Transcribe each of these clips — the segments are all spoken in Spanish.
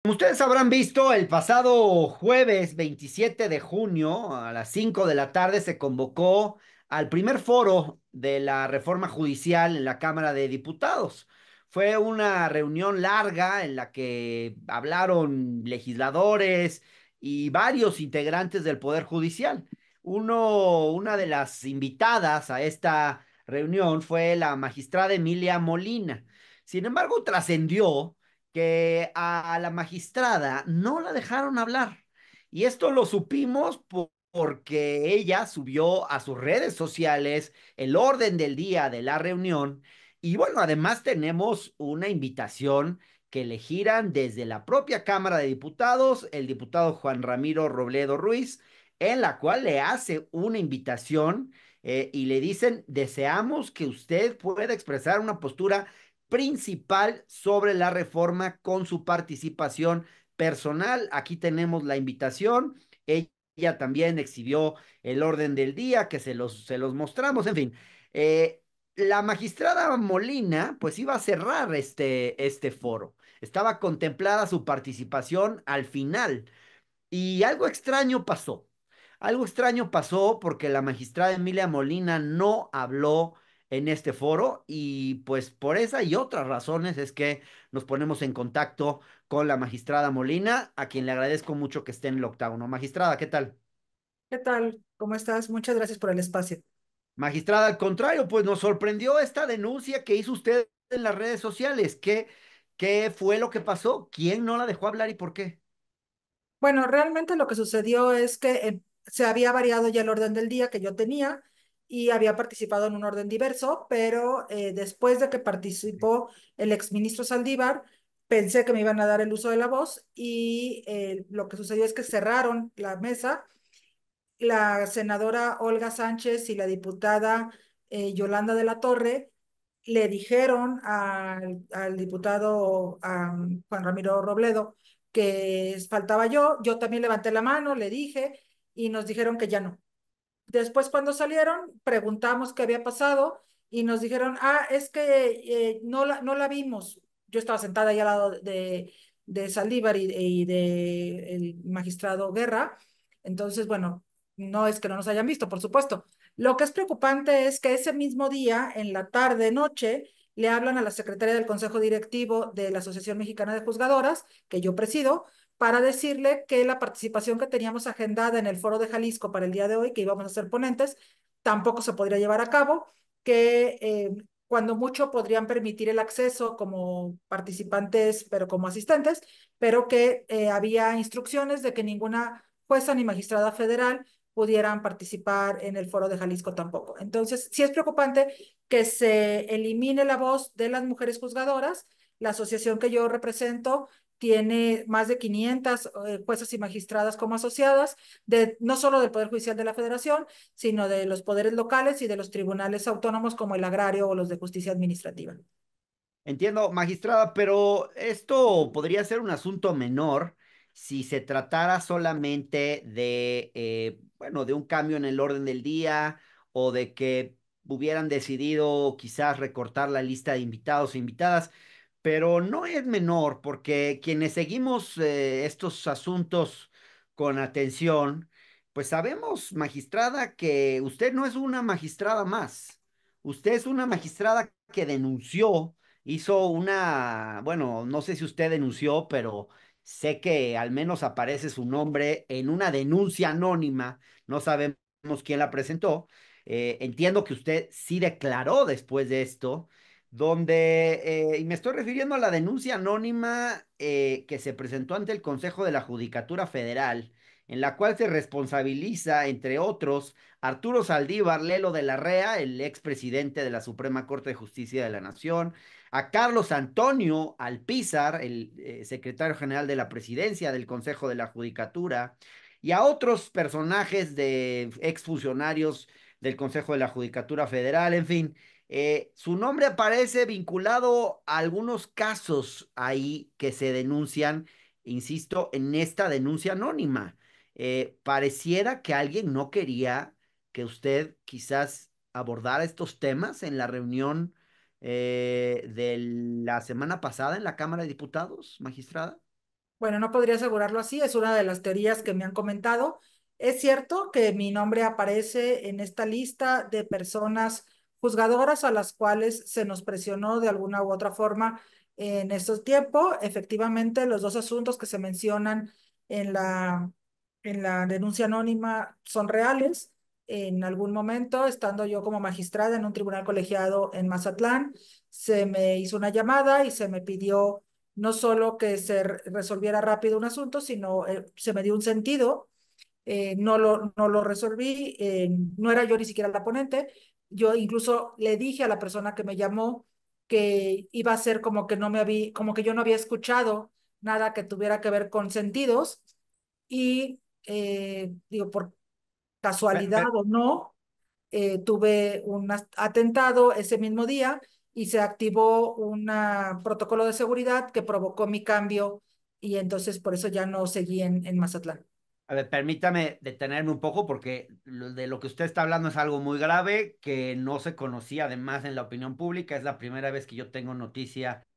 Como ustedes habrán visto, el pasado jueves 27 de junio a las 5 de la tarde se convocó al primer foro de la reforma judicial en la Cámara de Diputados. Fue una reunión larga en la que hablaron legisladores y varios integrantes del Poder Judicial. Una de las invitadas a esta reunión fue la magistrada Emilia Molina. Sin embargo, trascendió que a la magistrada no la dejaron hablar. Y esto lo supimos porque ella subió a sus redes sociales el orden del día de la reunión. Y bueno, además tenemos una invitación que le giran desde la propia Cámara de Diputados, el diputado Juan Ramiro Robledo Ruiz, en la cual le hace una invitación y le dicen, deseamos que usted pueda expresar una postura principal sobre la reforma con su participación personal. Aquí tenemos la invitación. Ella también exhibió el orden del día que se los mostramos. En fin, la magistrada Molina pues iba a cerrar este foro. Estaba contemplada su participación al final y algo extraño pasó. Algo extraño pasó porque la magistrada Emilia Molina no habló en este foro y pues por esa y otras razones es que nos ponemos en contacto con la magistrada Molina, a quien le agradezco mucho que esté en el octágono. Magistrada, ¿qué tal? ¿Qué tal? ¿Cómo estás? Muchas gracias por el espacio. Magistrada, al contrario, pues nos sorprendió esta denuncia que hizo usted en las redes sociales. ¿Qué fue lo que pasó? ¿Quién no la dejó hablar y por qué? Bueno, realmente lo que sucedió es que se había variado ya el orden del día que yo tenía y había participado en un orden diverso, pero después de que participó el exministro Saldívar, pensé que me iban a dar el uso de la voz y lo que sucedió es que cerraron la mesa. La senadora Olga Sánchez y la diputada Yolanda de la Torre le dijeron al diputado Juan Ramiro Robledo que faltaba yo también levanté la mano, le dije y nos dijeron que ya no. Después cuando salieron, preguntamos qué había pasado y nos dijeron, es que no la vimos. Yo estaba sentada ahí al lado de Saldívar y de el magistrado Guerra. Entonces, bueno, no es que no nos hayan visto, por supuesto. Lo que es preocupante es que ese mismo día, en la tarde, noche, le hablan a la secretaria del Consejo Directivo de la Asociación Mexicana de Juzgadoras, que yo presido, para decirle que la participación que teníamos agendada en el Foro de Jalisco para el día de hoy, que íbamos a ser ponentes, tampoco se podría llevar a cabo, que cuando mucho podrían permitir el acceso como participantes, pero como asistentes, pero que había instrucciones de que ninguna jueza ni magistrada federal pudieran participar en el Foro de Jalisco tampoco. Entonces, sí es preocupante que se elimine la voz de las mujeres juzgadoras. La asociación que yo represento tiene más de 500 juezas y magistradas como asociadas, no solo del Poder Judicial de la Federación, sino de los poderes locales y de los tribunales autónomos como el agrario o los de justicia administrativa. Entiendo, magistrada, pero esto podría ser un asunto menor si se tratara solamente de, bueno, de un cambio en el orden del día o de que hubieran decidido quizás recortar la lista de invitados e invitadas, pero no es menor porque quienes seguimos estos asuntos con atención, pues sabemos, magistrada, que usted no es una magistrada más. Usted es una magistrada que denunció, hizo una, bueno, no sé si usted denunció, pero sé que al menos aparece su nombre en una denuncia anónima, no sabemos quién la presentó. Entiendo que usted sí declaró después de esto, donde, y me estoy refiriendo a la denuncia anónima que se presentó ante el Consejo de la Judicatura Federal, en la cual se responsabiliza, entre otros, Arturo Saldívar Lelo de la Rea, el expresidente de la Suprema Corte de Justicia de la Nación, a Carlos Antonio Alpizar, el secretario general de la presidencia del Consejo de la Judicatura, y a otros personajes de exfuncionarios del Consejo de la Judicatura Federal, en fin. Su nombre aparece vinculado a algunos casos ahí que se denuncian, insisto, en esta denuncia anónima. Pareciera que alguien no quería que usted quizás abordara estos temas en la reunión de la semana pasada en la Cámara de Diputados, magistrada. Bueno, no podría asegurarlo así, es una de las teorías que me han comentado. Es cierto que mi nombre aparece en esta lista de personas juzgadoras a las cuales se nos presionó de alguna u otra forma en estos tiempos. Efectivamente, los dos asuntos que se mencionan en la denuncia anónima son reales. En algún momento, estando yo como magistrada en un tribunal colegiado en Mazatlán, se me hizo una llamada y se me pidió no solo que se resolviera rápido un asunto, sino se me dio un sentido. No lo resolví, no era yo ni siquiera la ponente. Yo incluso le dije a la persona que me llamó que iba a ser como que no me había, como que yo no había escuchado nada que tuviera que ver con sentidos y digo, por Pe- casualidad pe- o no, tuve un atentado ese mismo día y se activó un protocolo de seguridad que provocó mi cambio y entonces por eso ya no seguí en Mazatlán. A ver, permítame detenerme un poco porque de lo que usted está hablando es algo muy grave que no se conocía además en la opinión pública. Es la primera vez que yo tengo noticia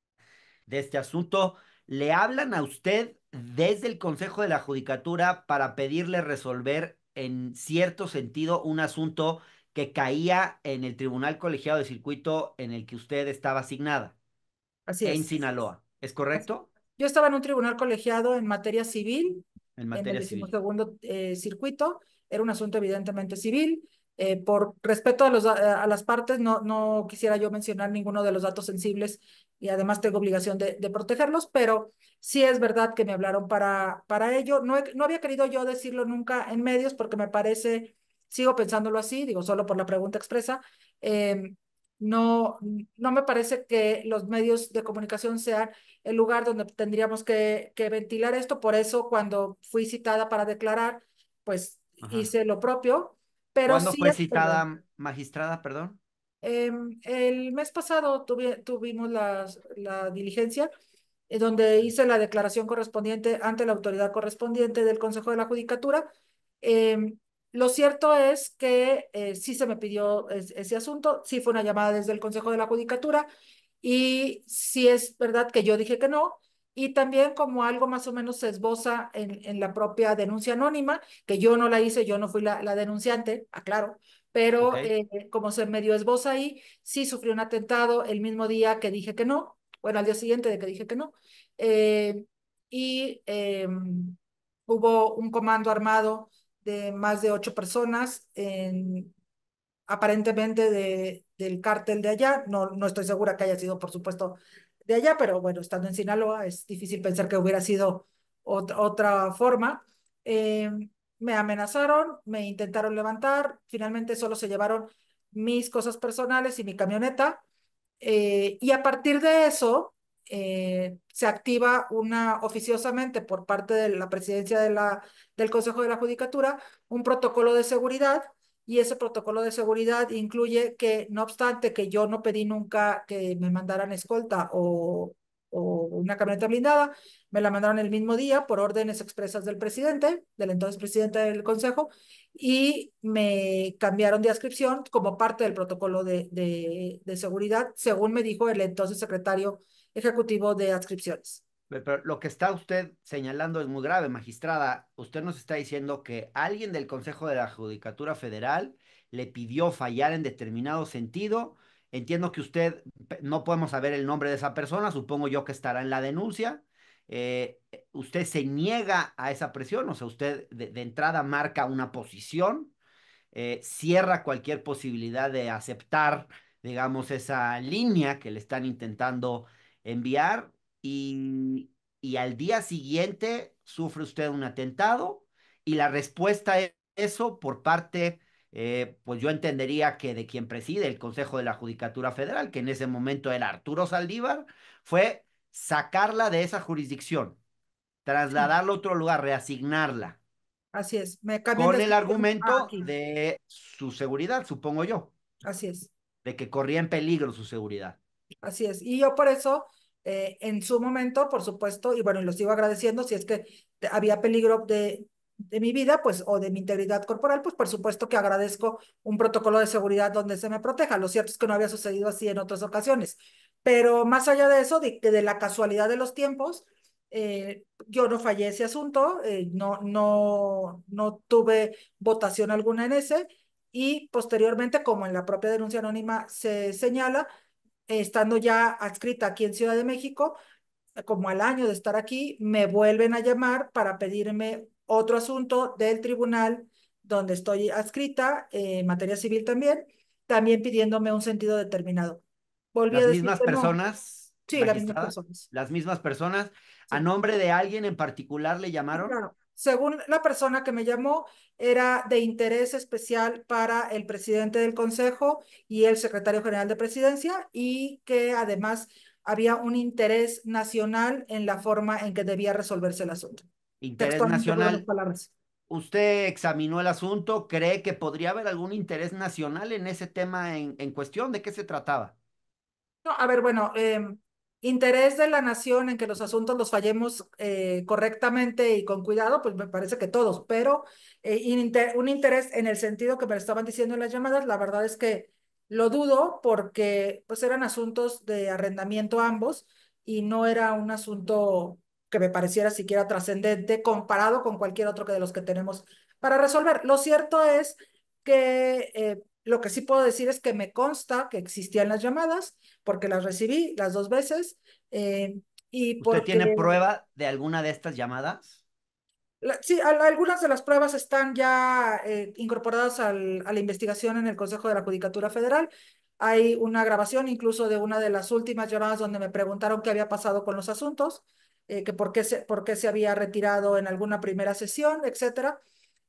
de este asunto. ¿Le hablan a usted desde el Consejo de la Judicatura para pedirle resolver en cierto sentido un asunto que caía en el Tribunal Colegiado de Circuito en el que usted estaba asignada Así en es. Sinaloa? ¿Es correcto? Yo estaba en un tribunal colegiado en materia civil, En en el materia civil. decimosegundo circuito. Era un asunto evidentemente civil. Por respeto a las partes, no quisiera yo mencionar ninguno de los datos sensibles y además tengo obligación de protegerlos, pero sí es verdad que me hablaron para ello. No había querido yo decirlo nunca en medios porque me parece, sigo pensándolo así, digo solo por la pregunta expresa, eh, no, no me parece que los medios de comunicación sean el lugar donde tendríamos que ventilar esto. Por eso, cuando fui citada para declarar, pues Ajá. hice lo propio, pero ¿Cuándo sí, fue citada magistrada, perdón? el mes pasado tuvimos la diligencia donde hice la declaración correspondiente ante la autoridad correspondiente del Consejo de la Judicatura. Em, lo cierto es que sí se me pidió ese asunto, sí fue una llamada desde el Consejo de la Judicatura y sí es verdad que yo dije que no. Y también como algo más o menos se esboza en la propia denuncia anónima, que yo no la hice, yo no fui la denunciante, aclaro, Ok. pero como se medio esboza ahí, sí sufrí un atentado el mismo día que dije que no, bueno, al día siguiente de que dije que no, eh, y hubo un comando armado de más de 8 personas, aparentemente del cártel de allá. No estoy segura que haya sido, por supuesto, de allá, pero bueno, estando en Sinaloa es difícil pensar que hubiera sido otra forma. Eh, Me amenazaron, me intentaron levantar, finalmente solo se llevaron mis cosas personales y mi camioneta. Y a partir de eso, se activa oficiosamente por parte de la presidencia del Consejo de la Judicatura un protocolo de seguridad y ese protocolo de seguridad incluye que, no obstante que yo no pedí nunca que me mandaran escolta o una camioneta blindada, me la mandaron el mismo día por órdenes expresas del presidente, del entonces presidente del Consejo, y me cambiaron de adscripción como parte del protocolo de seguridad, según me dijo el entonces secretario ejecutivo de adscripciones. Pero lo que está usted señalando es muy grave, magistrada. Usted nos está diciendo que alguien del Consejo de la Judicatura Federal le pidió fallar en determinado sentido. Entiendo que usted, no podemos saber el nombre de esa persona, supongo yo que estará en la denuncia. Usted se niega a esa presión, o sea, usted de entrada marca una posición, cierra cualquier posibilidad de aceptar, digamos, esa línea que le están intentando enviar y, y al día siguiente sufre usted un atentado y la respuesta es eso por parte, pues yo entendería que de quien preside el Consejo de la Judicatura Federal, que en ese momento era Arturo Saldívar, fue sacarla de esa jurisdicción, Sí, trasladarla a otro lugar, reasignarla así es. Me cambian de con el adscripción argumento aquí. de su seguridad, supongo yo, Así es. de que corría en peligro su seguridad. Así es. Y yo por eso, en su momento, por supuesto, y bueno, y lo sigo agradeciendo, si es que había peligro de mi vida, pues, o de mi integridad corporal, pues por supuesto que agradezco un protocolo de seguridad donde se me proteja. Lo cierto es que no había sucedido así en otras ocasiones. Pero más allá de eso, de la casualidad de los tiempos, Yo no fallé ese asunto, no tuve votación alguna en ese y posteriormente, como en la propia denuncia anónima se señala, estando ya adscrita aquí en Ciudad de México, como al año de estar aquí, me vuelven a llamar para pedirme otro asunto del tribunal donde estoy adscrita, en materia civil también, también pidiéndome un sentido determinado. Volví a Las decir mismas que no. personas, Sí, las mismas magistrada, personas. las mismas personas, ¿a Sí. nombre de alguien en particular le Sí, llamaron? claro. Según la persona que me llamó, era de interés especial para el presidente del Consejo y el secretario general de Presidencia, y que además había un interés nacional en la forma en que debía resolverse el asunto. Interés Textualmente fueron las nacional. palabras. ¿Usted examinó el asunto? ¿Cree que podría haber algún interés nacional en ese tema en cuestión? ¿De qué se trataba? No, a ver, bueno, interés de la nación en que los asuntos los fallemos correctamente y con cuidado, pues me parece que todos, pero un interés en el sentido que me estaban diciendo en las llamadas, la verdad es que lo dudo porque pues eran asuntos de arrendamiento ambos y no era un asunto que me pareciera siquiera trascendente comparado con cualquier otro que de los que tenemos para resolver. Lo cierto es que lo que sí puedo decir es que me consta que existían las llamadas porque las recibí las dos veces eh, y ¿Usted porque tiene prueba de alguna de estas llamadas? sí, algunas de las pruebas están ya incorporadas a la investigación en el Consejo de la Judicatura Federal. Hay una grabación incluso de una de las últimas llamadas donde me preguntaron qué había pasado con los asuntos, que por qué se había retirado en alguna primera sesión, etcétera.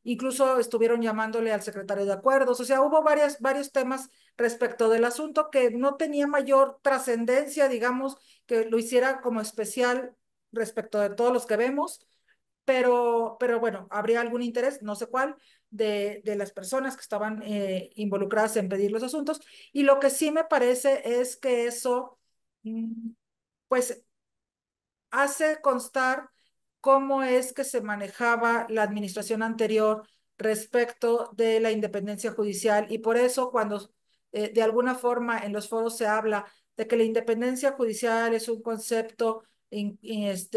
Incluso estuvieron llamándole al secretario de acuerdos. O sea, hubo varios temas respecto del asunto que no tenía mayor trascendencia, digamos, que lo hiciera como especial respecto de todos los que vemos, pero bueno, habría algún interés, no sé cuál, de las personas que estaban involucradas en pedir los asuntos. Y lo que sí me parece es que eso, mm, pues hace constar cómo es que se manejaba la administración anterior respecto de la independencia judicial y por eso cuando de alguna forma en los foros se habla de que la independencia judicial es un concepto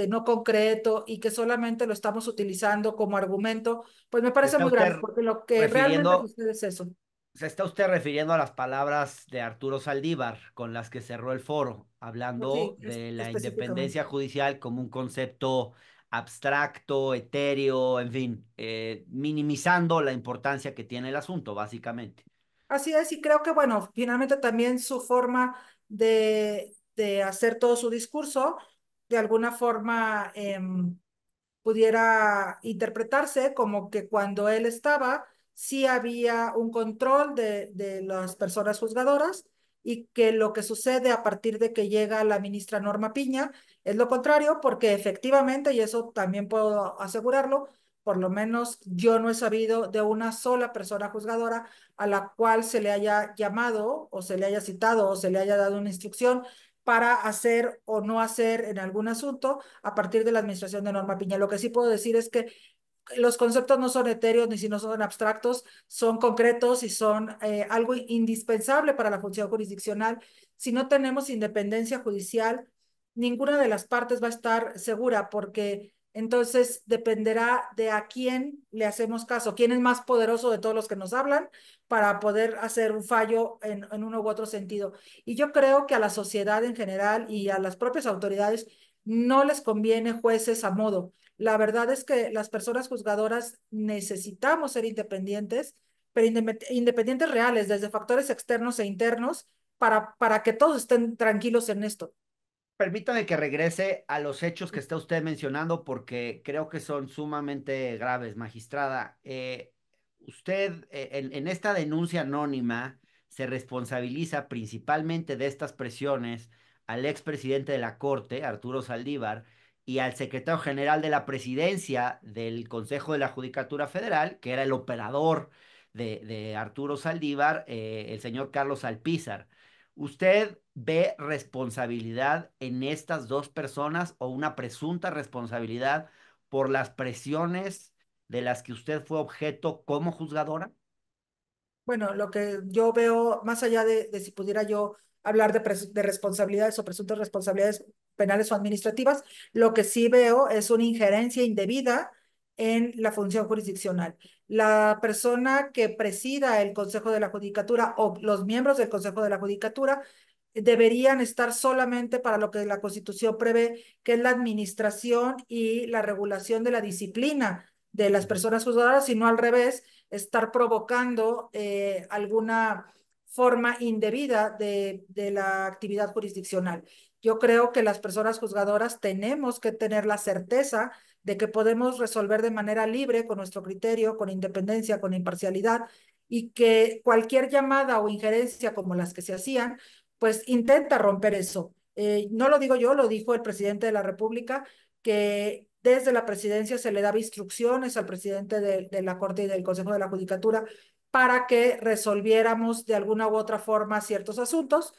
no concreto y que solamente lo estamos utilizando como argumento, pues me ¿Se parece está muy grave, usted porque lo que realmente refiriendo, sucede es eso. se está usted refiriendo a las palabras de Arturo Saldívar con las que cerró el foro, hablando Sí, de la específicamente. independencia judicial como un concepto abstracto, etéreo, en fin, minimizando la importancia que tiene el asunto, básicamente? Así es, y creo que, bueno, finalmente también su forma de hacer todo su discurso, de alguna forma, pudiera interpretarse como que cuando él estaba, sí había un control de las personas juzgadoras y que lo que sucede a partir de que llega la ministra Norma Piña es lo contrario, porque efectivamente, y eso también puedo asegurarlo, por lo menos yo no he sabido de una sola persona juzgadora a la cual se le haya llamado o se le haya citado o se le haya dado una instrucción para hacer o no hacer en algún asunto a partir de la administración de Norma Piña. Lo que sí puedo decir es que los conceptos no son etéreos ni si no son abstractos, son concretos y son algo indispensable para la función jurisdiccional. Si no tenemos independencia judicial, ninguna de las partes va a estar segura porque entonces dependerá de a quién le hacemos caso, quién es más poderoso de todos los que nos hablan para poder hacer un fallo en uno u otro sentido. Y yo creo que a la sociedad en general y a las propias autoridades no les conviene jueces a modo. La verdad es que las personas juzgadoras necesitamos ser independientes, pero independientes reales, desde factores externos e internos, para que todos estén tranquilos en esto. Permítame que regrese a los hechos que está usted mencionando porque creo que son sumamente graves, magistrada. Usted en esta denuncia anónima se responsabiliza principalmente de estas presiones al expresidente de la Corte, Arturo Saldívar, y al secretario general de la presidencia del Consejo de la Judicatura Federal, que era el operador de Arturo Saldívar, el señor Carlos Alpizar. ¿Usted ve responsabilidad en estas dos personas o una presunta responsabilidad por las presiones de las que usted fue objeto como juzgadora? Bueno, lo que yo veo, más allá de si pudiera yo hablar de responsabilidades o presuntas responsabilidades, penales o administrativas. Lo que sí veo es una injerencia indebida en la función jurisdiccional. La persona que presida el Consejo de la Judicatura o los miembros del Consejo de la Judicatura deberían estar solamente para lo que la Constitución prevé, que es la administración y la regulación de la disciplina de las personas juzgadoras, sino al revés, estar provocando alguna forma indebida de la actividad jurisdiccional. Yo creo que las personas juzgadoras tenemos que tener la certeza de que podemos resolver de manera libre, con nuestro criterio, con independencia, con imparcialidad, y que cualquier llamada o injerencia como las que se hacían, pues intenta romper eso. No lo digo yo, lo dijo el presidente de la República, que desde la presidencia se le daba instrucciones al presidente de la Corte y del Consejo de la Judicatura para que resolviéramos de alguna u otra forma ciertos asuntos.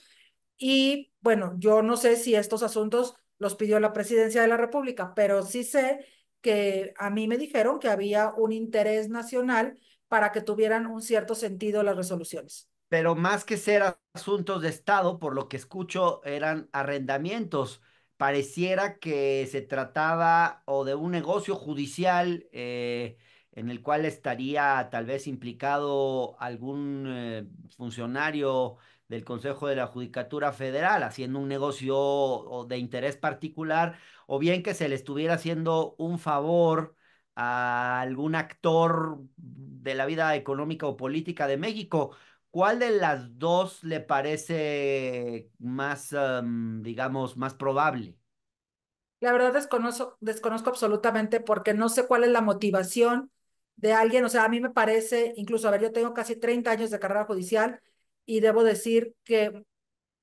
Y bueno, yo no sé si estos asuntos los pidió la presidencia de la República, pero sí sé que a mí me dijeron que había un interés nacional para que tuvieran un cierto sentido las resoluciones. Pero más que ser asuntos de Estado, por lo que escucho, eran arrendamientos. Pareciera que se trataba o de un negocio judicial en el cual estaría tal vez implicado algún funcionario del Consejo de la Judicatura Federal haciendo un negocio de interés particular, o bien que se le estuviera haciendo un favor a algún actor de la vida económica o política de México. ¿Cuál de las dos le parece más, digamos, más probable? La verdad desconozco absolutamente porque no sé cuál es la motivación de alguien. O sea, a mí me parece, incluso, a ver, yo tengo casi 30 años de carrera judicial y debo decir que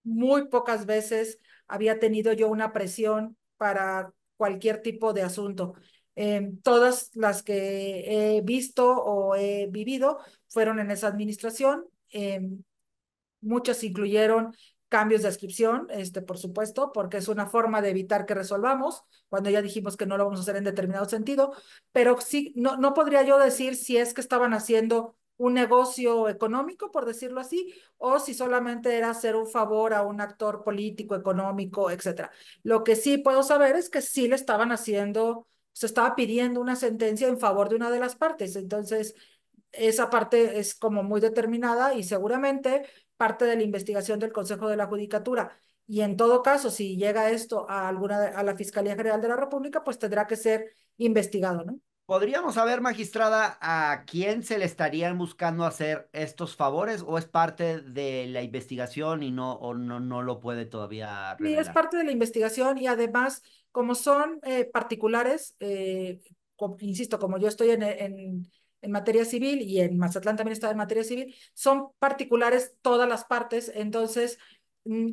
muy pocas veces había tenido yo una presión para cualquier tipo de asunto. Todas las que he visto o he vivido fueron en esa administración. Muchas incluyeron cambios de adscripción, por supuesto, porque es una forma de evitar que resolvamos, cuando ya dijimos que no lo vamos a hacer en determinado sentido, pero sí, no podría yo decir si es que estaban haciendo un negocio económico, por decirlo así, o si solamente era hacer un favor a un actor político, económico, etcétera. Lo que sí puedo saber es que sí le estaban haciendo, se estaba pidiendo una sentencia en favor de una de las partes. Entonces, esa parte es como muy determinada y seguramente parte de la investigación del Consejo de la Judicatura. Y en todo caso, si llega esto a a la Fiscalía General de la República, pues tendrá que ser investigado, ¿no? ¿Podríamos saber, magistrada, a quién se le estarían buscando hacer estos favores o es parte de la investigación y no, o no, no lo puede todavía Y es revelar? parte de la investigación y además, como son particulares, insisto, como yo estoy en materia civil y en Mazatlán también está en materia civil, son particulares todas las partes, entonces,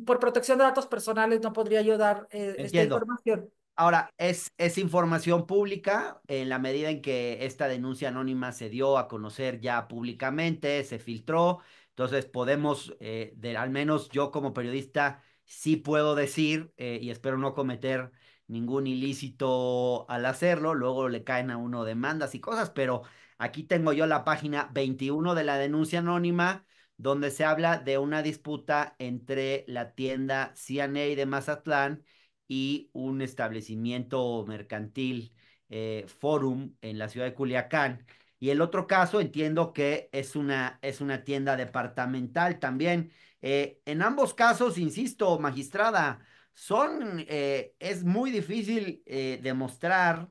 por protección de datos personales no podría yo dar esta Entiendo. información. Ahora, es información pública en la medida en que esta denuncia anónima se dio a conocer ya públicamente, se filtró. Entonces podemos, al menos yo como periodista, sí puedo decir, y espero no cometer ningún ilícito al hacerlo. Luego le caen a uno demandas y cosas, pero aquí tengo yo la página 21 de la denuncia anónima, donde se habla de una disputa entre la tienda C&A de Mazatlán y un establecimiento mercantil, Forum, en la ciudad de Culiacán. Y el otro caso entiendo que es una tienda departamental también. En ambos casos, insisto, magistrada, es muy difícil demostrar,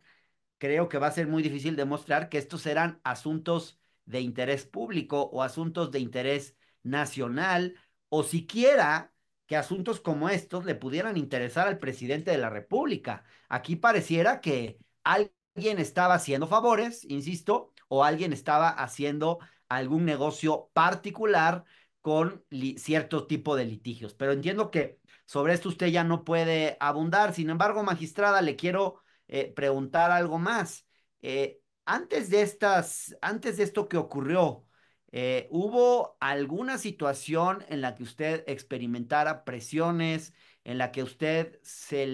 creo que va a ser muy difícil demostrar que estos eran asuntos de interés público o asuntos de interés nacional, o siquiera que asuntos como estos le pudieran interesar al presidente de la República. Aquí pareciera que alguien estaba haciendo favores, insisto, o alguien estaba haciendo algún negocio particular con cierto tipo de litigios. Pero entiendo que sobre esto usted ya no puede abundar. Sin embargo, magistrada, le quiero preguntar algo más. Antes de esto que ocurrió, ¿hubo alguna situación en la que usted experimentara presiones, en la que usted se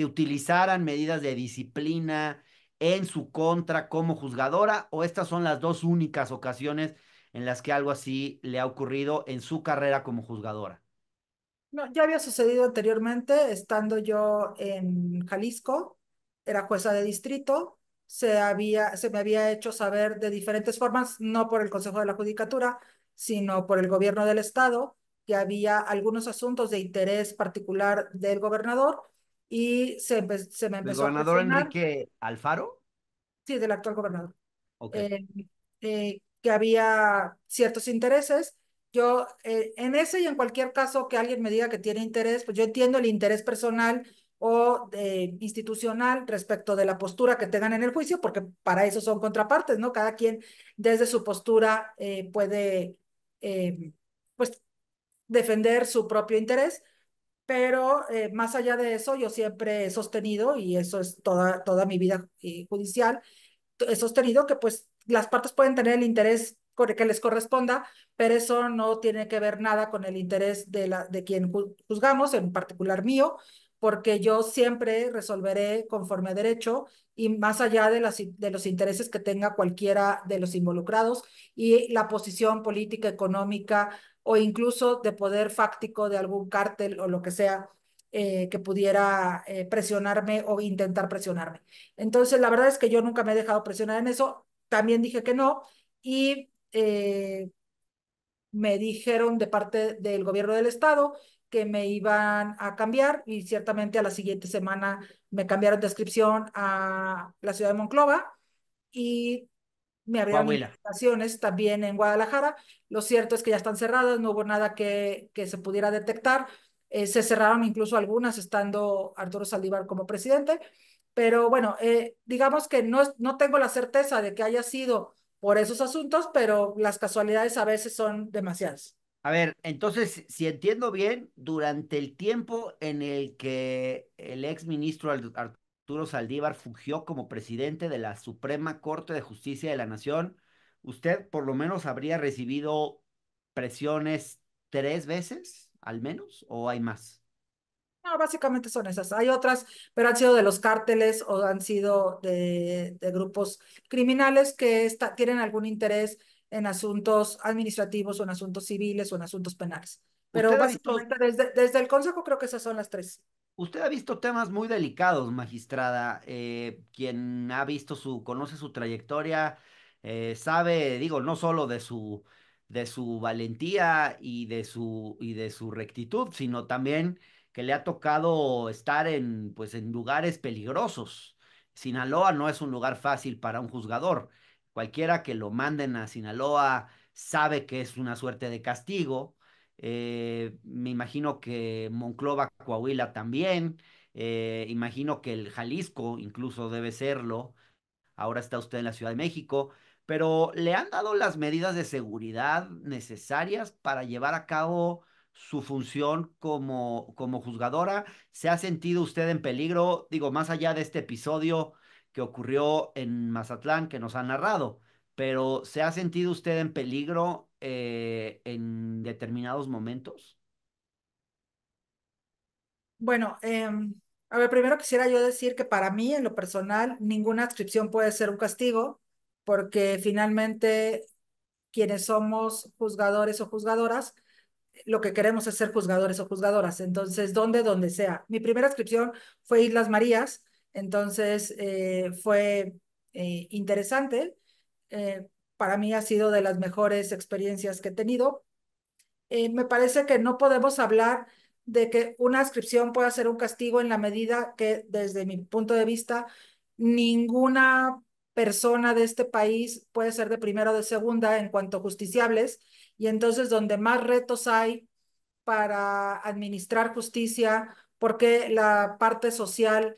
utilizaran medidas de disciplina en su contra como juzgadora, o estas son las dos únicas ocasiones en las que algo así le ha ocurrido en su carrera como juzgadora? No, ya había sucedido anteriormente, estando yo en Jalisco, era jueza de distrito, se me había hecho saber de diferentes formas, no por el Consejo de la Judicatura, sino por el gobierno del estado, que había algunos asuntos de interés particular del gobernador y se me ¿Del empezó a gobernador presionar, Enrique Alfaro? sí, del actual gobernador Ok. eh, que había ciertos intereses. Yo, en ese y en cualquier caso que alguien me diga que tiene interés, pues yo entiendo el interés personal o institucional respecto de la postura que tengan en el juicio, porque para eso son contrapartes, ¿no? Cada quien desde su postura puede, pues, defender su propio interés. Pero más allá de eso, yo siempre he sostenido, y eso es toda mi vida judicial, he sostenido que pues las partes pueden tener el interés que les corresponda, pero eso no tiene que ver nada con el interés de quien juzgamos, en particular mío, porque yo siempre resolveré conforme a derecho y más allá de los intereses que tenga cualquiera de los involucrados y la posición política, económica o incluso de poder fáctico de algún cártel o lo que sea que pudiera presionarme o intentar presionarme. Entonces, la verdad es que yo nunca me he dejado presionar en eso. También dije que no y me dijeron de parte del gobierno del estado que me iban a cambiar y ciertamente a la siguiente semana me cambiaron de inscripción a la ciudad de Monclova y me abrieron Coahuila. investigaciones también en Guadalajara. Lo cierto es que ya están cerradas, no hubo nada que se pudiera detectar. Se cerraron incluso algunas estando Arturo Saldívar como presidente. Pero bueno, digamos que no tengo la certeza de que haya sido por esos asuntos, pero las casualidades a veces son demasiadas. A ver, entonces, si entiendo bien, durante el tiempo en el que el ex ministro Arturo Saldívar fungió como presidente de la Suprema Corte de Justicia de la Nación, usted por lo menos habría recibido presiones 3 veces, al menos, ¿o hay más? No, básicamente son esas. Hay otras, pero han sido de los cárteles o han sido de grupos criminales que tienen algún interés en asuntos administrativos o en asuntos civiles o en asuntos penales. Pero ¿Usted ha visto básicamente desde el Consejo creo que esas son las tres. Usted ha visto temas muy delicados, magistrada. Quien ha visto conoce su trayectoria, sabe, digo, no solo de su valentía y de su rectitud, sino también que le ha tocado estar pues, en lugares peligrosos. Sinaloa no es un lugar fácil para un juzgador. Cualquiera que lo manden a Sinaloa sabe que es una suerte de castigo. Me imagino que Monclova, Coahuila también. Imagino que el Jalisco incluso debe serlo. Ahora está usted en la Ciudad de México. Pero ¿le han dado las medidas de seguridad necesarias para llevar a cabo su función como juzgadora? ¿Se ha sentido usted en peligro? Digo, más allá de este episodio que ocurrió en Mazatlán que nos ha narrado, pero ¿se ha sentido usted en peligro en determinados momentos? Bueno, a ver, primero quisiera yo decir que para mí, en lo personal, ninguna adscripción puede ser un castigo, porque finalmente quienes somos juzgadores o juzgadoras, lo que queremos es ser juzgadores o juzgadoras. Entonces, donde sea. Mi primera adscripción fue Islas Marías, entonces fue interesante. Eh, para mí ha sido de las mejores experiencias que he tenido. Me parece que no podemos hablar de que una ascripción pueda ser un castigo en la medida que, desde mi punto de vista, ninguna persona de este país puede ser de primera o de segunda en cuanto a justiciables, y entonces donde más retos hay para administrar justicia, porque la parte social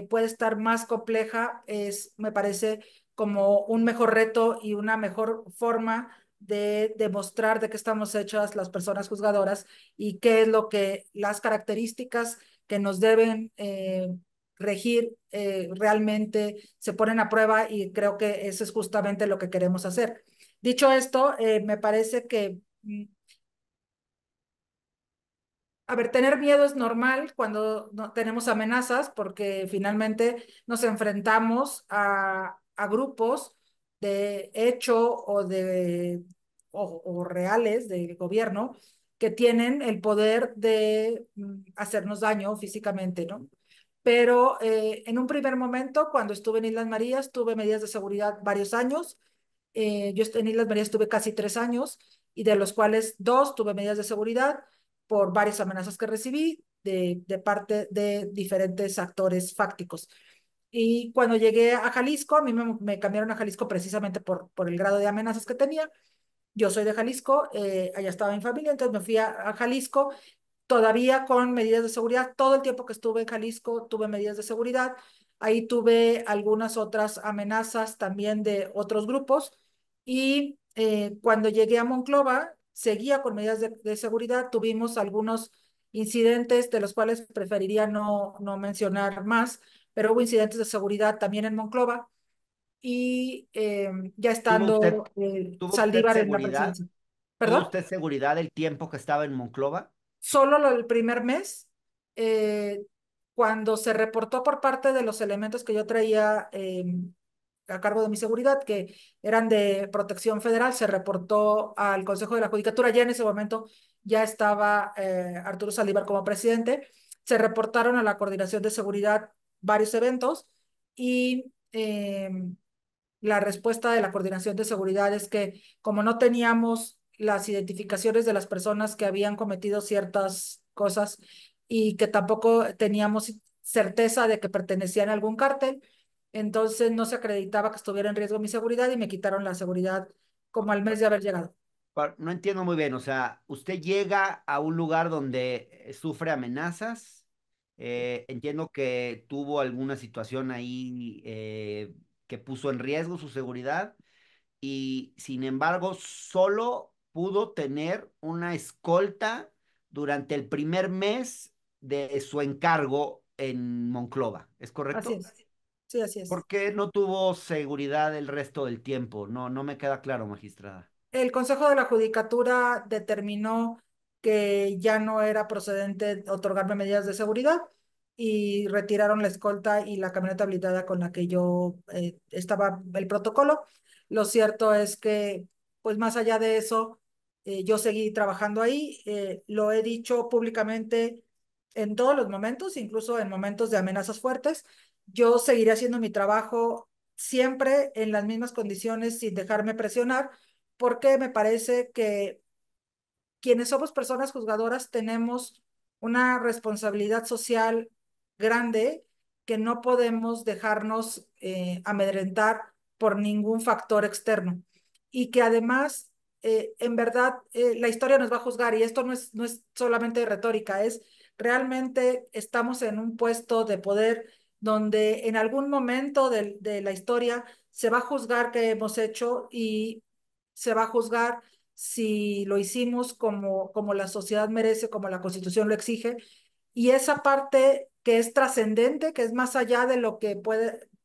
puede estar más compleja, me parece como un mejor reto y una mejor forma de demostrar de qué estamos hechas las personas juzgadoras y qué es lo que las características que nos deben regir realmente se ponen a prueba, y creo que eso es justamente lo que queremos hacer. Dicho esto, me parece que a ver, tener miedo es normal cuando no tenemos amenazas, porque finalmente nos enfrentamos a grupos de hecho o reales del gobierno que tienen el poder de hacernos daño físicamente, ¿no? Pero en un primer momento, cuando estuve en Islas Marías, tuve medidas de seguridad varios años. Yo en Islas Marías estuve casi 3 años y de los cuales 2 tuve medidas de seguridad por varias amenazas que recibí de parte de diferentes actores fácticos. Y cuando llegué a Jalisco, a mí me cambiaron a Jalisco precisamente por el grado de amenazas que tenía. Yo soy de Jalisco, allá estaba mi familia, entonces me fui a Jalisco todavía con medidas de seguridad. Todo el tiempo que estuve en Jalisco tuve medidas de seguridad. Ahí tuve algunas otras amenazas también de otros grupos. Y cuando llegué a Monclova, seguía con medidas de seguridad. Tuvimos algunos incidentes de los cuales preferiría no mencionar más, pero hubo incidentes de seguridad también en Monclova. Y ya ¿Tuvo usted, estando tuvo usted Saldívar en la seguridad? presidencia. ¿Tuvo ¿Perdón? usted seguridad el tiempo que estaba en Monclova? Solo el primer mes, eh, cuando se reportó por parte de los elementos que yo traía a cargo de mi seguridad, que eran de protección federal, se reportó al Consejo de la Judicatura. Ya en ese momento ya estaba Arturo Saldívar como presidente. Se reportaron a la Coordinación de Seguridad varios eventos y la respuesta de la Coordinación de Seguridad es que como no teníamos las identificaciones de las personas que habían cometido ciertas cosas y que tampoco teníamos certeza de que pertenecían a algún cártel, entonces no se acreditaba que estuviera en riesgo mi seguridad y me quitaron la seguridad como al mes de haber llegado. No entiendo muy bien, o sea, usted llega a un lugar donde sufre amenazas, entiendo que tuvo alguna situación ahí que puso en riesgo su seguridad y sin embargo solo pudo tener una escolta durante el primer mes de su encargo en Monclova, ¿es Así correcto? es. Sí, así es. ¿Por qué no tuvo seguridad el resto del tiempo? No, no me queda claro, magistrada. El Consejo de la Judicatura determinó que ya no era procedente otorgarme medidas de seguridad y retiraron la escolta y la camioneta blindada con la que yo estaba el protocolo. Lo cierto es que, pues más allá de eso, yo seguí trabajando ahí. Lo he dicho públicamente en todos los momentos, incluso en momentos de amenazas fuertes. Yo seguiré haciendo mi trabajo siempre en las mismas condiciones sin dejarme presionar porque me parece que quienes somos personas juzgadoras tenemos una responsabilidad social grande que no podemos dejarnos amedrentar por ningún factor externo y que además, en verdad, la historia nos va a juzgar y esto no es solamente retórica, es realmente estamos en un puesto de poder donde en algún momento de la historia se va a juzgar qué hemos hecho y se va a juzgar si lo hicimos como la sociedad merece, como la Constitución lo exige, y esa parte que es trascendente, que es más allá de lo que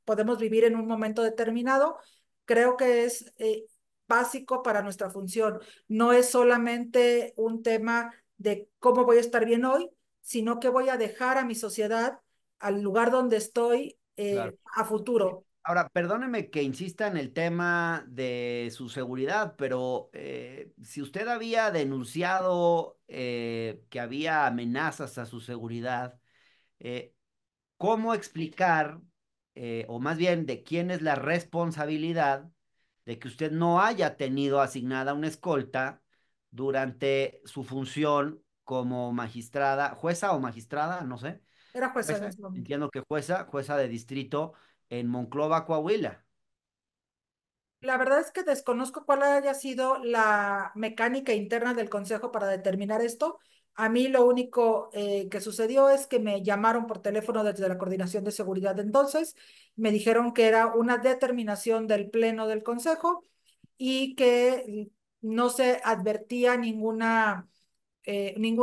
podemos vivir en un momento determinado, creo que es básico para nuestra función. No es solamente un tema de cómo voy a estar bien hoy, sino que voy a dejar a mi sociedad, al lugar donde estoy, Claro. a futuro. Ahora, perdóneme que insista en el tema de su seguridad, pero si usted había denunciado que había amenazas a su seguridad, eh, ¿cómo explicar, o más bien de quién es la responsabilidad de que usted no haya tenido asignada una escolta durante su función como magistrada, jueza o magistrada, no sé, Era jueza en jueza, ese momento. entiendo que jueza de distrito en Monclova, Coahuila? La verdad es que desconozco cuál haya sido la mecánica interna del consejo para determinar esto. A mí lo único que sucedió es que me llamaron por teléfono desde la Coordinación de Seguridad de entonces, me dijeron que era una determinación del pleno del consejo y que no se advertía ningún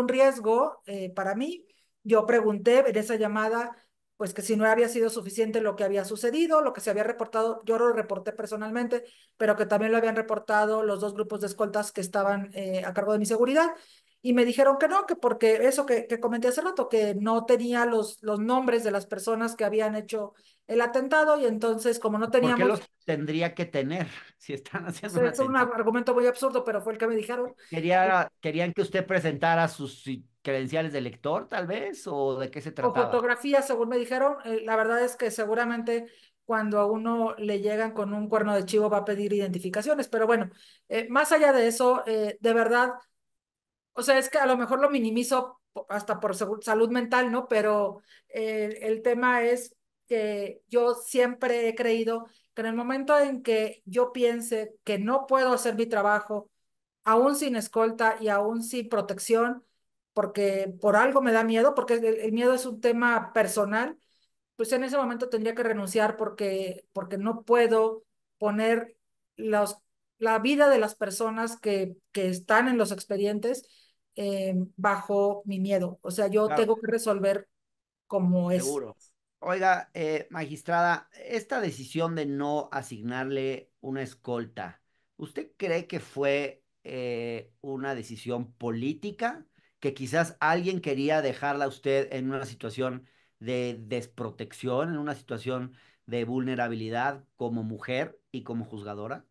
riesgo para mí. Yo pregunté en esa llamada, pues que si no había sido suficiente lo que había sucedido, lo que se había reportado, yo lo reporté personalmente, pero que también lo habían reportado los 2 grupos de escoltas que estaban a cargo de mi seguridad. y me dijeron que no, que porque eso que comenté hace rato, que no tenía los nombres de las personas que habían hecho el atentado y entonces como no ¿Por qué teníamos, los tendría que tener si están o haciendo sea, un es un atentado? argumento muy absurdo, pero fue el que me dijeron. Querían que usted presentara sus credenciales de lector, tal vez, o de qué se O trataba. fotografías, según me dijeron. La verdad es que seguramente cuando a uno le llegan con un cuerno de chivo va a pedir identificaciones, pero bueno, más allá de eso, de verdad, o sea, es que a lo mejor lo minimizo hasta por salud mental, ¿no? Pero el tema es que yo siempre he creído que en el momento en que yo piense que no puedo hacer mi trabajo, aún sin escolta y aún sin protección, porque por algo me da miedo, porque el miedo es un tema personal, pues en ese momento tendría que renunciar porque no puedo poner los, la vida de las personas que están en los expedientes bajo mi miedo. O sea, yo Claro, tengo que resolver como es. seguro. Oiga, magistrada, esta decisión de no asignarle una escolta, ¿usted cree que fue una decisión política? Que quizás alguien quería dejarla a usted en una situación de desprotección, en una situación de vulnerabilidad como mujer y como juzgadora.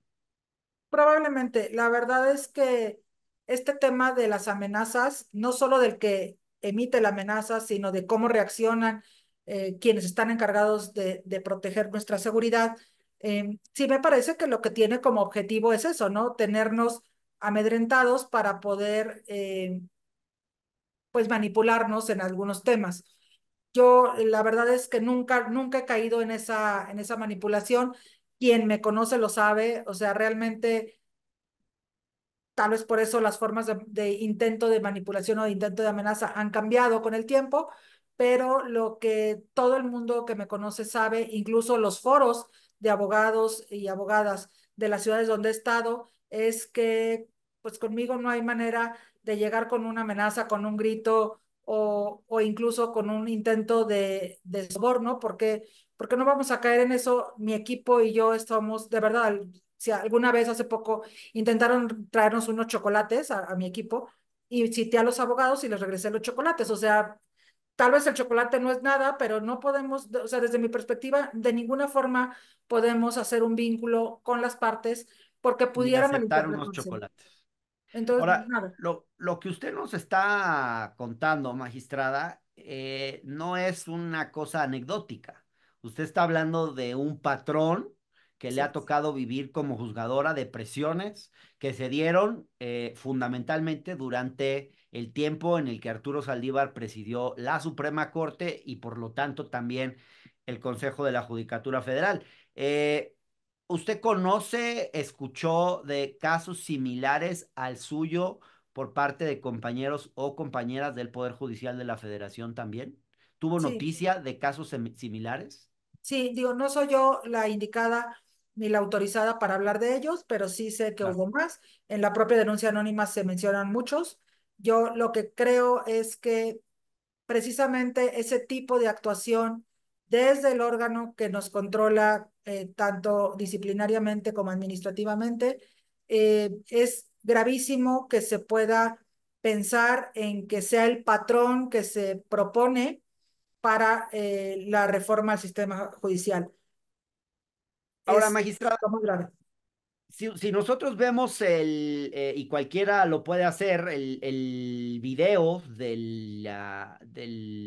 Probablemente, la verdad es que este tema de las amenazas, no solo del que emite la amenaza, sino de cómo reaccionan quienes están encargados de proteger nuestra seguridad, sí me parece que lo que tiene como objetivo es eso, ¿no? Tenernos amedrentados para poder, pues, manipularnos en algunos temas. Yo, la verdad es que nunca he caído en esa manipulación. Quien me conoce lo sabe, o sea, realmente tal vez por eso las formas de intento de manipulación o de intento de amenaza han cambiado con el tiempo, pero lo que todo el mundo que me conoce sabe, incluso los foros de abogados y abogadas de las ciudades donde he estado, es que pues conmigo no hay manera de llegar con una amenaza, con un grito o incluso con un intento de soborno, porque no vamos a caer en eso. Mi equipo y yo estamos, de verdad, si alguna vez hace poco intentaron traernos unos chocolates a mi equipo y cité a los abogados y les regresé los chocolates. O sea, tal vez el chocolate no es nada, pero no podemos, o sea, desde mi perspectiva, de ninguna forma podemos hacer un vínculo con las partes porque Ni pudiera aceptar unos malinterpretarse. chocolates. Entonces, Ahora, nada. lo que usted nos está contando, magistrada, no es una cosa anecdótica. Usted está hablando de un patrón que le Sí, ha tocado vivir como juzgadora de presiones que se dieron fundamentalmente durante el tiempo en el que Arturo Saldívar presidió la Suprema Corte y por lo tanto también el Consejo de la Judicatura Federal. Eh, ¿Usted conoce, escuchó de casos similares al suyo por parte de compañeros o compañeras del Poder Judicial de la Federación también? ¿Tuvo sí. noticia de casos similares? Sí, digo, no soy yo la indicada ni la autorizada para hablar de ellos, pero sí sé que Claro. hubo más. En la propia denuncia anónima se mencionan muchos. Yo lo que creo es que precisamente ese tipo de actuación desde el órgano que nos controla tanto disciplinariamente como administrativamente, es gravísimo que se pueda pensar en que sea el patrón que se propone para la reforma al sistema judicial. Ahora, Es magistrada, muy grave. si nosotros vemos y cualquiera lo puede hacer, el video de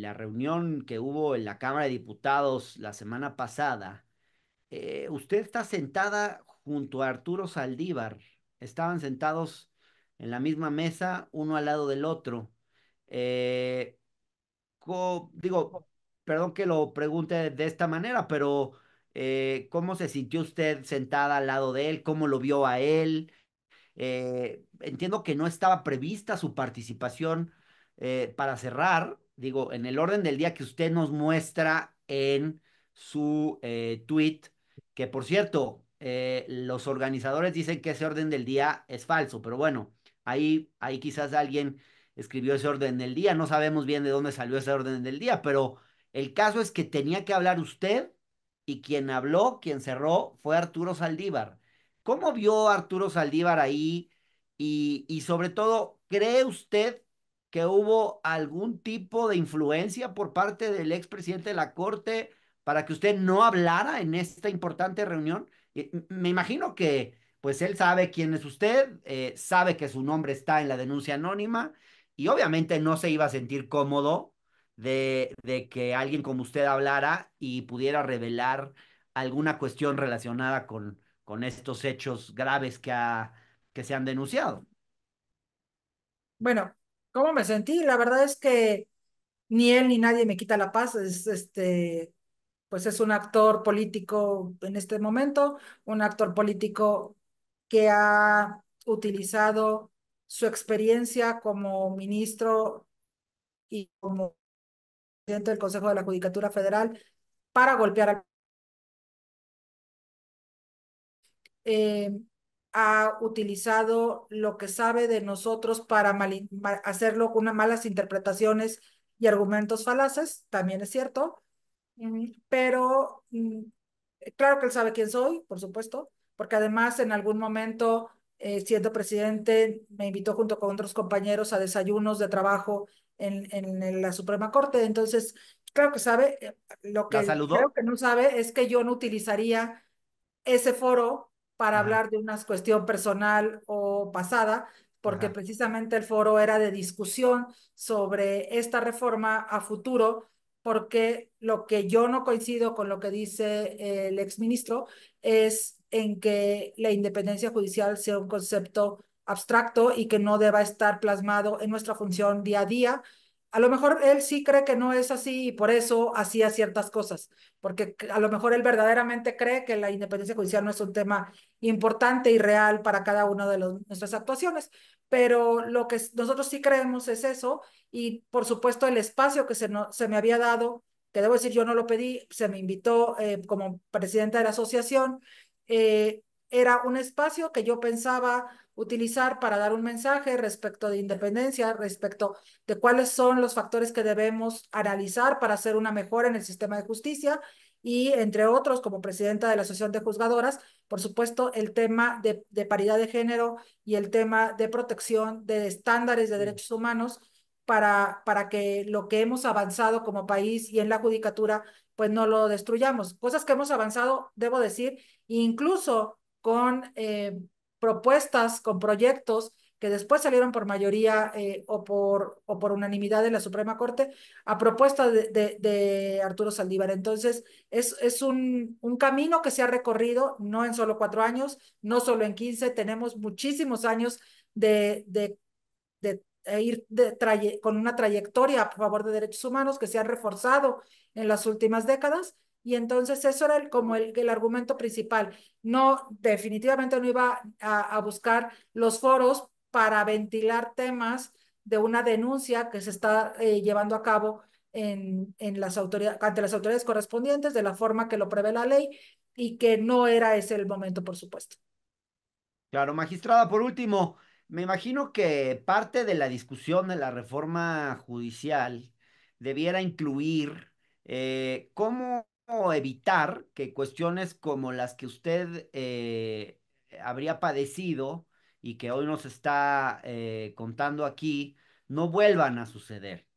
la reunión que hubo en la Cámara de Diputados la semana pasada, usted está sentada junto a Arturo Saldívar. Estaban sentados en la misma mesa, uno al lado del otro. Eh, digo, perdón que lo pregunte de esta manera, pero ¿cómo se sintió usted sentada al lado de él? ¿Cómo lo vio a él? Entiendo que no estaba prevista su participación para cerrar, digo, en el orden del día que usted nos muestra en su tweet, que por cierto, los organizadores dicen que ese orden del día es falso, pero bueno, ahí quizás alguien escribió ese orden del día, no sabemos bien de dónde salió ese orden del día, pero el caso es que tenía que hablar usted y quien habló, quien cerró, fue Arturo Saldívar. ¿Cómo vio Arturo Saldívar ahí? Y sobre todo, ¿cree usted que hubo algún tipo de influencia por parte del expresidente de la Corte para que usted no hablara en esta importante reunión? Me imagino que pues él sabe quién es usted, sabe que su nombre está en la denuncia anónima y obviamente no se iba a sentir cómodo de que alguien como usted hablara y pudiera revelar alguna cuestión relacionada con estos hechos graves que se han denunciado. Bueno, ¿cómo me sentí? La verdad es que ni él ni nadie me quita la paz. Pues es un actor político en este momento, un actor político que ha utilizado su experiencia como ministro y como presidente del Consejo de la Judicatura Federal para golpear al eh, ha utilizado lo que sabe de nosotros para hacerlo con unas malas interpretaciones y argumentos falaces, también es cierto. Pero claro que él sabe quién soy, por supuesto, porque además en algún momento, siendo presidente, me invitó junto con otros compañeros a desayunos de trabajo en la Suprema Corte. Entonces, claro que sabe. Lo ¿La que creo saludó? que no sabe es que yo no utilizaría ese foro para Ajá. hablar de una cuestión personal o pasada, porque Ajá. precisamente el foro era de discusión sobre esta reforma a futuro, porque lo que yo no coincido con lo que dice el exministro es en que la independencia judicial sea un concepto abstracto y que no deba estar plasmado en nuestra función día a día. A lo mejor él sí cree que no es así y por eso hacía ciertas cosas, porque a lo mejor él verdaderamente cree que la independencia judicial no es un tema importante y real para cada una de nuestras actuaciones, pero lo que nosotros sí creemos es eso y por supuesto el espacio que se me había dado, que debo decir yo no lo pedí, se me invitó como presidenta de la asociación, eh, era un espacio que yo pensaba utilizar para dar un mensaje respecto de independencia, respecto de cuáles son los factores que debemos analizar para hacer una mejora en el sistema de justicia y, entre otros, como presidenta de la Asociación de Juzgadoras, por supuesto, el tema de paridad de género y el tema de protección de estándares de Sí. derechos humanos para que lo que hemos avanzado como país y en la judicatura, pues no lo destruyamos. Cosas que hemos avanzado, debo decir, incluso con propuestas, con proyectos que después salieron por mayoría o por unanimidad de la Suprema Corte a propuesta de Arturo Saldívar. Entonces, es un camino que se ha recorrido, no en solo 4 años, no solo en 15, tenemos muchísimos años de ir con una trayectoria a favor de derechos humanos que se han reforzado en las últimas décadas. Y entonces eso era como el argumento principal. No, definitivamente no iba a buscar los foros para ventilar temas de una denuncia que se está llevando a cabo en las ante las autoridades correspondientes de la forma que lo prevé la ley y que no era ese el momento, por supuesto. Claro, magistrada, por último, me imagino que parte de la discusión de la reforma judicial debiera incluir cómo evitar que cuestiones como las que usted habría padecido y que hoy nos está contando aquí no vuelvan a suceder,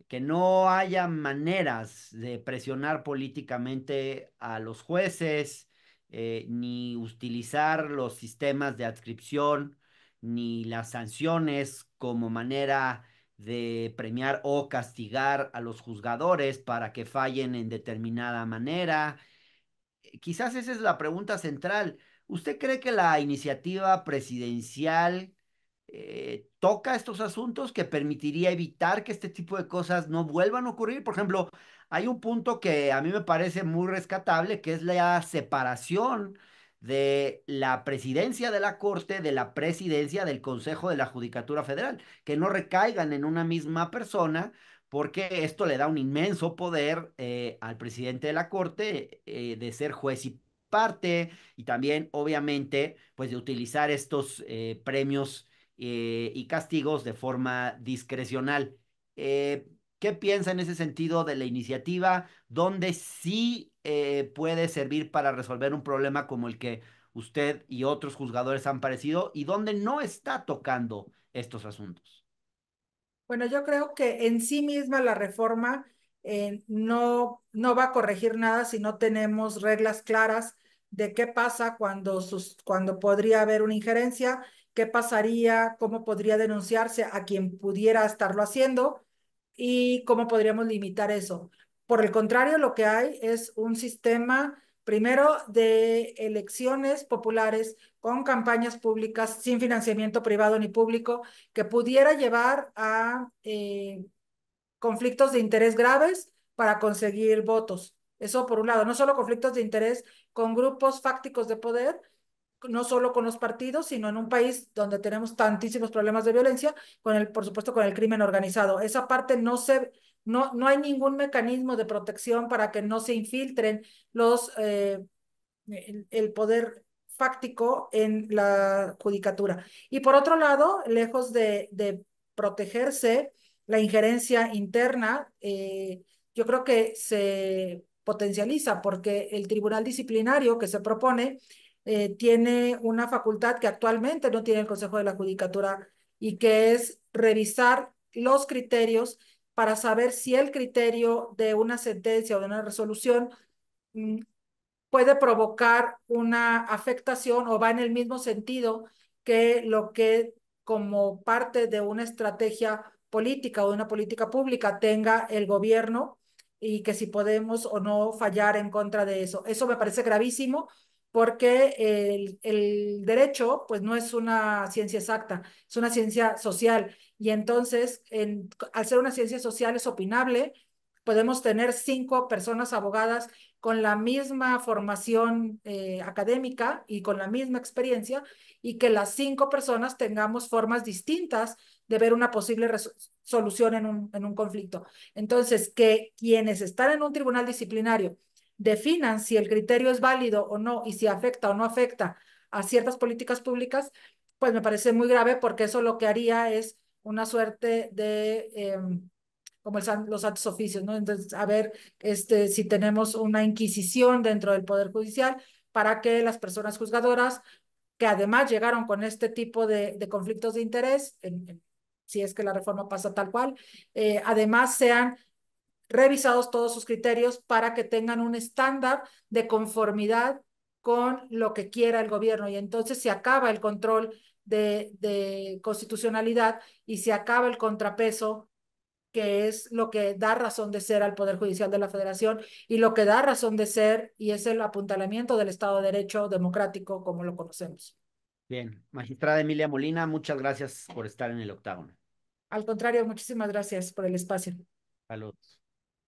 que no haya maneras de presionar políticamente a los jueces, ni utilizar los sistemas de adscripción, ni las sanciones como manera de premiar o castigar a los juzgadores para que fallen en determinada manera. Quizás esa es la pregunta central. ¿Usted cree que la iniciativa presidencial toca estos asuntos que permitiría evitar que este tipo de cosas no vuelvan a ocurrir? Por ejemplo, hay un punto que a mí me parece muy rescatable, que es la separación de la presidencia de la Corte de la presidencia del Consejo de la Judicatura Federal, que no recaigan en una misma persona porque esto le da un inmenso poder al presidente de la Corte de ser juez y parte y también, obviamente, pues de utilizar estos premios y castigos de forma discrecional. ¿Qué piensa en ese sentido de la iniciativa? ¿Dónde sí puede servir para resolver un problema como el que usted y otros juzgadores han parecido y dónde no está tocando estos asuntos? Bueno, yo creo que en sí misma la reforma no va a corregir nada si no tenemos reglas claras de qué pasa cuando podría haber una injerencia, qué pasaría, cómo podría denunciarse a quien pudiera estarlo haciendo y cómo podríamos limitar eso. Por el contrario, lo que hay es un sistema, primero, de elecciones populares con campañas públicas sin financiamiento privado ni público que pudiera llevar a conflictos de interés graves para conseguir votos. Eso por un lado, no solo conflictos de interés con grupos fácticos de poder, no solo con los partidos, sino en un país donde tenemos tantísimos problemas de violencia, por supuesto, con el crimen organizado. Esa parte no hay ningún mecanismo de protección para que no se infiltren el poder fáctico en la judicatura. Y por otro lado, lejos de protegerse la injerencia interna, yo creo que se potencializa porque el tribunal disciplinario que se propone tiene una facultad que actualmente no tiene el Consejo de la Judicatura y que es revisar los criterios para saber si el criterio de una sentencia o de una resolución mm, puede provocar una afectación o va en el mismo sentido que lo que como parte de una estrategia política o de una política pública tenga el gobierno y que si podemos o no fallar en contra de eso. Eso me parece gravísimo porque el derecho pues no es una ciencia exacta, es una ciencia social y entonces al ser una ciencia social es opinable. Podemos tener 5 personas abogadas con la misma formación académica y con la misma experiencia y que las 5 personas tengamos formas distintas de ver una posible solución en un conflicto. Entonces, que quienes están en un tribunal disciplinario definan si el criterio es válido o no y si afecta o no afecta a ciertas políticas públicas, pues me parece muy grave porque eso lo que haría es una suerte de como los santos oficios, ¿no? Entonces, a ver si tenemos una inquisición dentro del Poder Judicial para que las personas juzgadoras, que además llegaron con este tipo de conflictos de interés, si es que la reforma pasa tal cual, además sean revisados todos sus criterios para que tengan un estándar de conformidad con lo que quiera el gobierno. Y entonces se acaba el control de constitucionalidad y se acaba el contrapeso que es lo que da razón de ser al Poder Judicial de la Federación y lo que da razón de ser y es el apuntalamiento del Estado de Derecho democrático como lo conocemos. Bien, magistrada Emilia Molina, muchas gracias por estar en el octágono. Al contrario, muchísimas gracias por el espacio. Saludos.